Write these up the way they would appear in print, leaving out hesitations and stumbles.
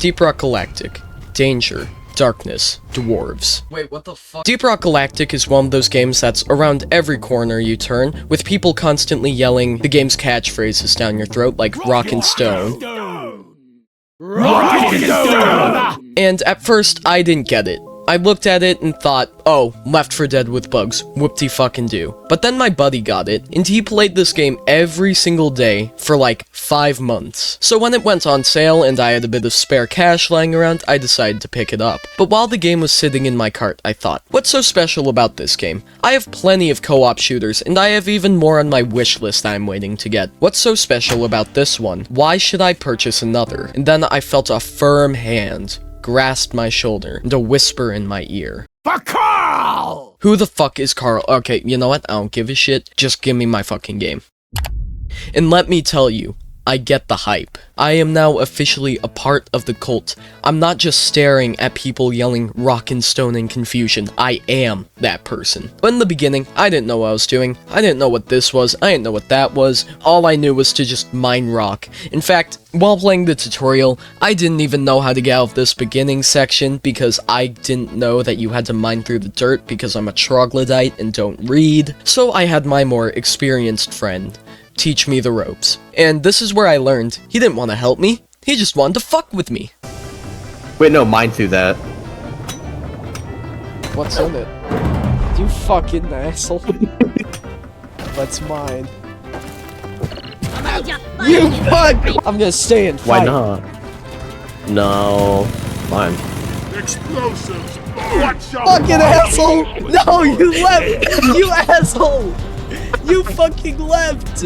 Deep Rock Galactic. Danger. Darkness. Dwarves. Wait, what the fuck? Deep Rock Galactic is one of those games that's around every corner you turn, with people constantly yelling the game's catchphrases down your throat like rock and stone. Rock and stone! And at first, I didn't get it. I looked at it and thought, oh, Left 4 Dead with bugs, whoop-de-fucking-do. But then my buddy got it, and he played this game every single day for like 5 months. So when it went on sale and I had a bit of spare cash lying around, I decided to pick it up. But while the game was sitting in my cart, I thought, what's so special about this game? I have plenty of co-op shooters, and I have even more on my wish list I'm waiting to get. What's so special about this one? Why should I purchase another? And then I felt a firm hand grasped my shoulder, and a whisper in my ear. For Carl! Who the fuck is Carl? Okay, you know what? I don't give a shit. Just give me my fucking game. And let me tell you, I get the hype. I am now officially a part of the cult. I'm not just staring at people yelling rock and stone in confusion. I am that person. But in the beginning, I didn't know what I was doing. I didn't know what this was. I didn't know what that was. All I knew was to just mine rock. In fact, while playing the tutorial, I didn't even know how to get out of this beginning section because I didn't know that you had to mine through the dirt because I'm a troglodyte and don't read. So I had my more experienced friend teach me the ropes. And this is where I learned he didn't want to help me, he just wanted to fuck with me. Wait, no, mine through that. What's in it? You fucking asshole. That's mine. You fuck! I'm gonna stay and Why fight. not? No. Fine. Explosives! Watch out! Fucking asshole! No, you left! You asshole! You fucking left!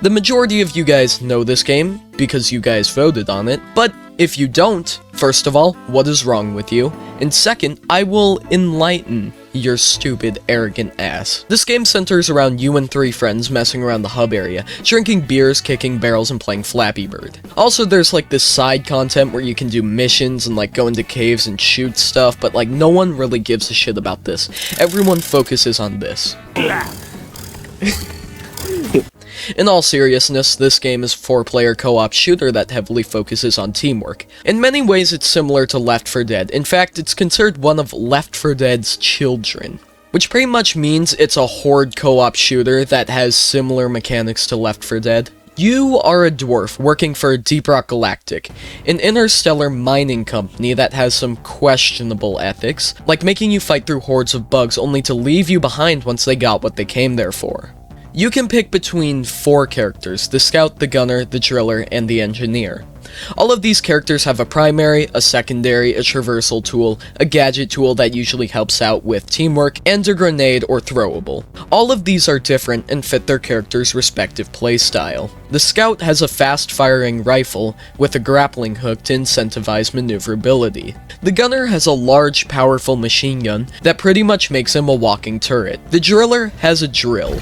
The majority of you guys know this game because you guys voted on it, but if you don't, first of all, what is wrong with you? And second, I will enlighten your stupid, arrogant ass. This game centers around you and 3 friends messing around the hub area, drinking beers, kicking barrels, and playing Flappy Bird. Also, there's like this side content where you can do missions and like go into caves and shoot stuff, but like no one really gives a shit about this. Everyone focuses on this. In all seriousness, this game is a 4-player co-op shooter that heavily focuses on teamwork. In many ways, it's similar to Left 4 Dead. In fact, it's considered one of Left 4 Dead's children. Which pretty much means it's a horde co-op shooter that has similar mechanics to Left 4 Dead. You are a dwarf working for Deep Rock Galactic, an interstellar mining company that has some questionable ethics, like making you fight through hordes of bugs only to leave you behind once they got what they came there for. You can pick between 4 characters: the scout, the gunner, the driller, and the engineer. All of these characters have a primary, a secondary, a traversal tool, a gadget tool that usually helps out with teamwork, and a grenade or throwable. All of these are different and fit their character's respective playstyle. The scout has a fast-firing rifle with a grappling hook to incentivize maneuverability. The gunner has a large, powerful machine gun that pretty much makes him a walking turret. The driller has a drill.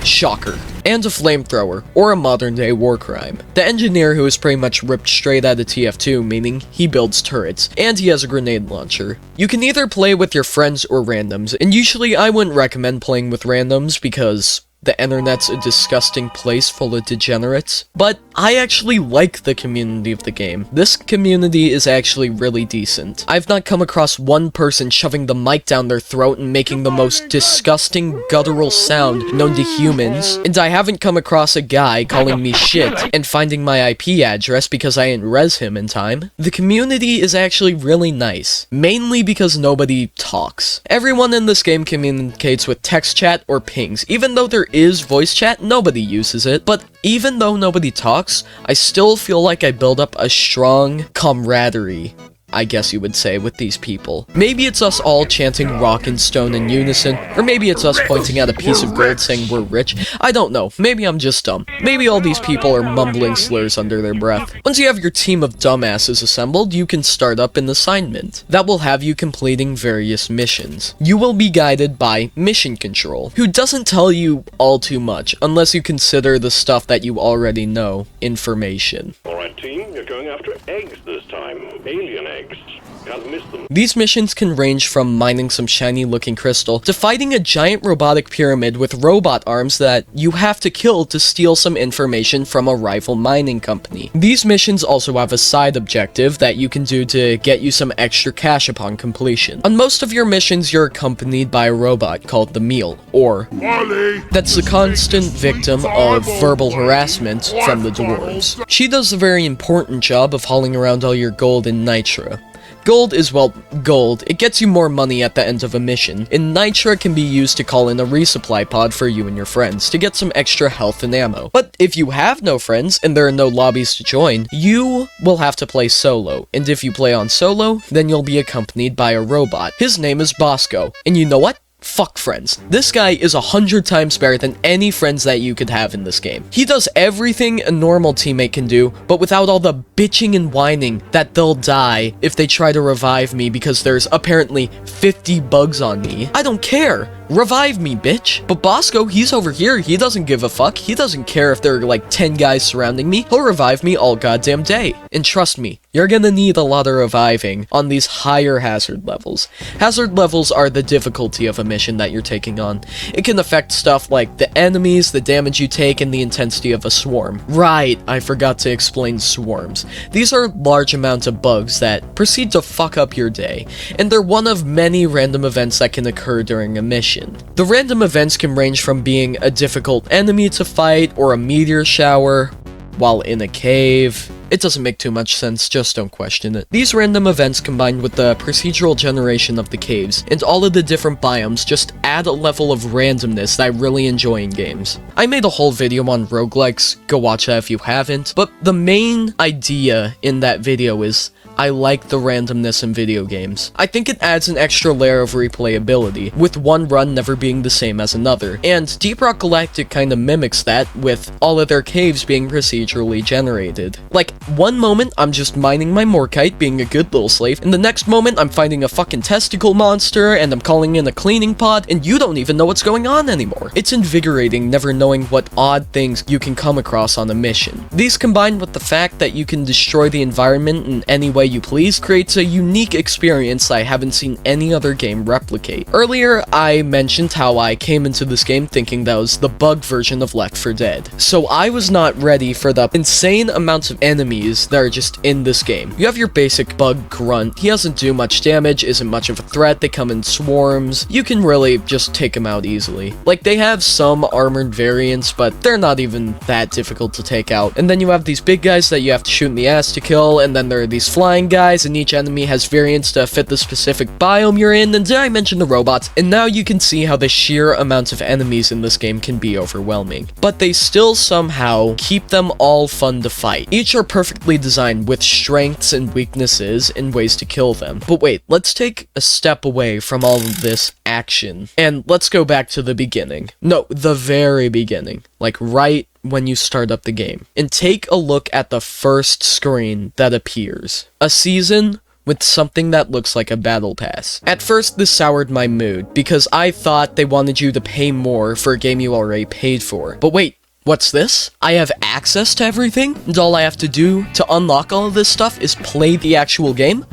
Shocker. And a flamethrower, or a modern-day war crime. The engineer, who is pretty much ripped straight out of TF2, meaning he builds turrets, and he has a grenade launcher. You can either play with your friends or randoms, and usually I wouldn't recommend playing with randoms because the internet's a disgusting place full of degenerates, but I actually like the community of the game. This community is actually really decent. I've not come across one person shoving the mic down their throat and making the most disgusting guttural sound known to humans, and I haven't come across a guy calling me shit and finding my IP address because I didn't res him in time. The community is actually really nice, mainly because nobody talks. Everyone in this game communicates with text chat or pings. Even though there is voice chat, nobody uses it, but even though nobody talks, I still feel like I build up a strong camaraderie, I guess you would say, with these people. Maybe it's us all chanting rock and stone in unison, or maybe it's us pointing at a piece of gold saying we're rich. I don't know. Maybe I'm just dumb. Maybe all these people are mumbling slurs under their breath. Once you have your team of dumbasses assembled, you can start up an assignment that will have you completing various missions. You will be guided by Mission Control, who doesn't tell you all too much, unless you consider the stuff that you already know information. Alright team, you're going after eggs this time. Alien eggs. Thanks. Can't miss them. These missions can range from mining some shiny looking crystal to fighting a giant robotic pyramid with robot arms that you have to kill to steal some information from a rival mining company. These missions also have a side objective that you can do to get you some extra cash upon completion. On most of your missions, you're accompanied by a robot called the Meal, or Wally, that's the constant victim of verbal harassment from the dwarves. She does a very important job of hauling around all your gold in Nitra. Gold is, well, gold. It gets you more money at the end of a mission. In Nitra, it can be used to call in a resupply pod for you and your friends to get some extra health and ammo. But if you have no friends and there are no lobbies to join, you will have to play solo. And if you play on solo, then you'll be accompanied by a robot. His name is Bosco. And you know what? Fuck friends. This guy is 100 times better than any friends that you could have in this game. He does everything a normal teammate can do, but without all the bitching and whining that they'll die if they try to revive me because there's apparently 50 bugs on me. I don't care. Revive me, bitch. But Bosco, he's over here. He doesn't give a fuck. He doesn't care if there are like 10 guys surrounding me. He'll revive me all goddamn day. And trust me, you're gonna need a lot of reviving on these higher hazard levels. Hazard levels are the difficulty of a mission that you're taking on. It can affect stuff like the enemies, the damage you take, and the intensity of a swarm. Right, I forgot to explain swarms. These are large amounts of bugs that proceed to fuck up your day, and they're one of many random events that can occur during a mission. The random events can range from being a difficult enemy to fight, or a meteor shower while in a cave. It doesn't make too much sense, just don't question it. These random events combined with the procedural generation of the caves and all of the different biomes just add a level of randomness that I really enjoy in games. I made a whole video on roguelikes, go watch that if you haven't, but the main idea in that video is I like the randomness in video games. I think it adds an extra layer of replayability, with one run never being the same as another, and Deep Rock Galactic kinda mimics that with all of their caves being procedurally generated. Like, one moment I'm just mining my Morkite, being a good little slave, and the next moment I'm fighting a fucking testicle monster, and I'm calling in a cleaning pod, and you don't even know what's going on anymore. It's invigorating never knowing what odd things you can come across on a mission. These combined with the fact that you can destroy the environment in any way you please creates a unique experience I haven't seen any other game replicate. Earlier, I mentioned how I came into this game thinking that was the bugged version of Left 4 Dead. So I was not ready for the insane amounts of enemies that are just in this game. You have your basic bug grunt. He doesn't do much damage, isn't much of a threat, they come in swarms. You can really just take him out easily. Like, they have some armored variants, but they're not even that difficult to take out. And then you have these big guys that you have to shoot in the ass to kill, and then there are these flying guys, and each enemy has variants to fit the specific biome you're in, and did I mention the robots? And now you can see how the sheer amounts of enemies in this game can be overwhelming. But they still somehow keep them all fun to fight. Each are perfectly designed with strengths and weaknesses and ways to kill them. But wait, let's take a step away from all of this action, and let's go back to the beginning. No, the very beginning. Like, right when you start up the game, and take a look at the first screen that appears. A season with something that looks like a battle pass. At first, this soured my mood, because I thought they wanted you to pay more for a game you already paid for. But wait, what's this? I have access to everything, and all I have to do to unlock all of this stuff is play the actual game?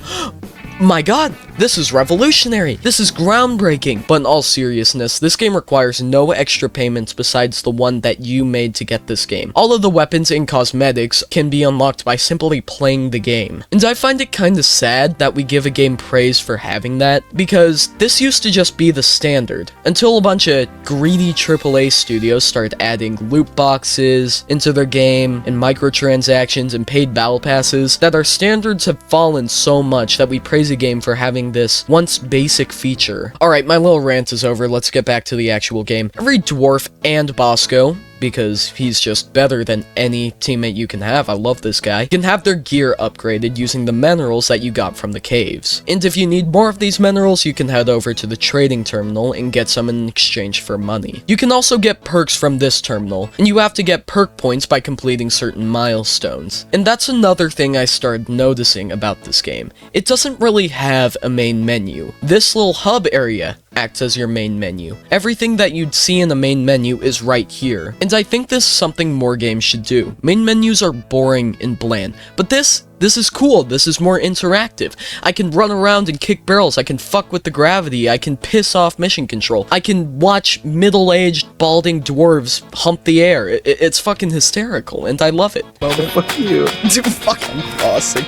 My god, this is revolutionary. This is groundbreaking. But in all seriousness, this game requires no extra payments besides the one that you made to get this game. All of the weapons and cosmetics can be unlocked by simply playing the game. And I find it kinda sad that we give a game praise for having that, because this used to just be the standard, until a bunch of greedy AAA studios started adding loot boxes into their game, and microtransactions and paid battle passes, that our standards have fallen so much that we praise a game for having this once basic feature. Alright, my little rant is over, let's get back to the actual game. Every dwarf and Bosco, because he's just better than any teammate you can have, I love this guy, can have their gear upgraded using the minerals that you got from the caves. And if you need more of these minerals, you can head over to the trading terminal and get some in exchange for money. You can also get perks from this terminal, and you have to get perk points by completing certain milestones. And that's another thing I started noticing about this game. It doesn't really have a main menu. This little hub area acts as your main menu. Everything that you'd see in the main menu is right here. And I think this is something more games should do. Main menus are boring and bland, but this This is cool, this is more interactive. I can run around and kick barrels, I can fuck with the gravity, I can piss off mission control, I can watch middle-aged, balding dwarves hump the air. It's fucking hysterical, and I love it. Fuck you. Dude, fucking awesome.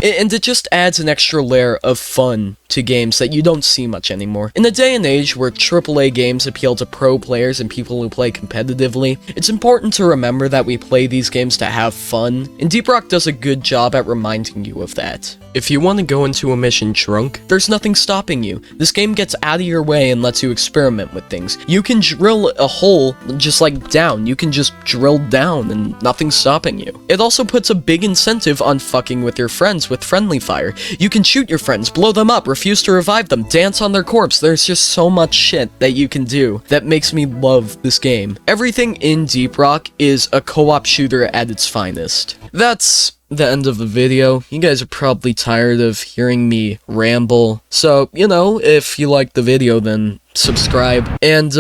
And it just adds an extra layer of fun to games that you don't see much anymore. In a day and age where AAA games appeal to pro players and people who play competitively, it's important to remember that we play these games to have fun, and Deep Rock does a good job at reminding you of that. If you want to go into a mission drunk, there's nothing stopping you. This game gets out of your way and lets you experiment with things. You can drill a hole just like down. You can just drill down and nothing's stopping you. It also puts a big incentive on fucking with your friends with friendly fire. You can shoot your friends, blow them up, refuse to revive them, dance on their corpse. There's just so much shit that you can do that makes me love this game. Everything in Deep Rock is a co-op shooter at its finest. That's the end of the video. You guys are probably tired of hearing me ramble. So, you know, if you liked the video, then subscribe. And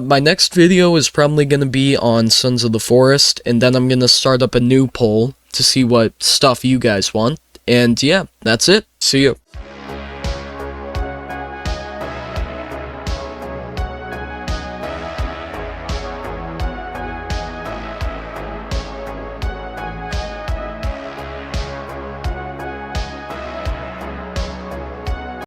my next video is probably gonna be on Sons of the Forest, and then I'm gonna start up a new poll to see what stuff you guys want. And yeah, that's it. See you.